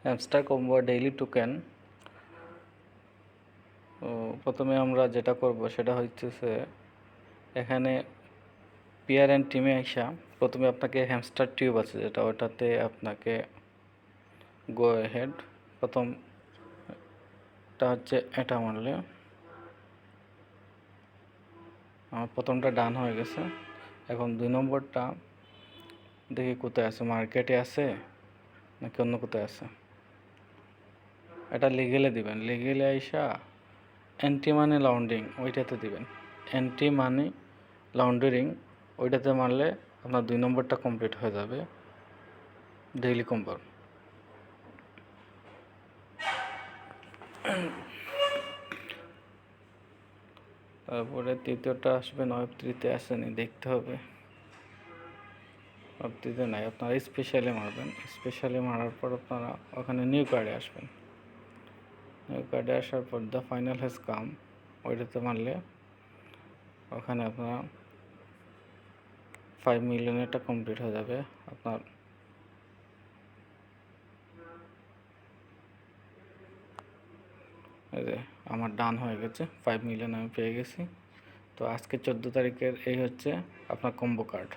Hamster combo daily token. প্রথমে আমরা যেটা করব সেটা হচ্ছে এখানে পেয়ার অ্যান্ড টিমে আসা প্রথমে আপনাকে হ্যামস্টার টিউব আছে যেটা, ওটাতে আপনাকে গো হেড। প্রথমটা হচ্ছে এটা মারলে আমার প্রথমটা ডান হয়ে গেছে। এখন 2 নম্বরটা দেখি কোথায় আছে, মার্কেটে আছে নাকি অন্য কোথায় আছে। এটা লিগেলে দিবেন, লিগেলে আইসা অ্যান্টি মানি লন্ডারিং ওইটাতে দিবেন। অ্যান্টি মানি লন্ডারিং ওইটাতে মারলে আপনার 2 নম্বরটা কমপ্লিট হয়ে যাবে ডেইলি কম্বোর। তারপরে তৃতীয়টা আসবেন ওয়েব3-তে আসেনি, দেখতে হবে। ওয়েব3-তে নাই, আপনারা স্পেশালি মারবেন। স্পেশালি মারার পর আপনারা ওখানে নিউ কার্ডে আসবেন। নিউ কার্ডে আসার পর দ্য ফাইনাল হ্যাজ কাম ওইটাতে মারলে ওখানে আপনার 5 মিলিয়নেরটা কমপ্লিট হয়ে যাবে। আপনার এই যে আমার ডান হয়ে গেছে, 5 মিলিয়ন আমি পেয়ে গেছি। তো আজকে 14 তারিখের এই হচ্ছে আপনার কম্বো কার্ড।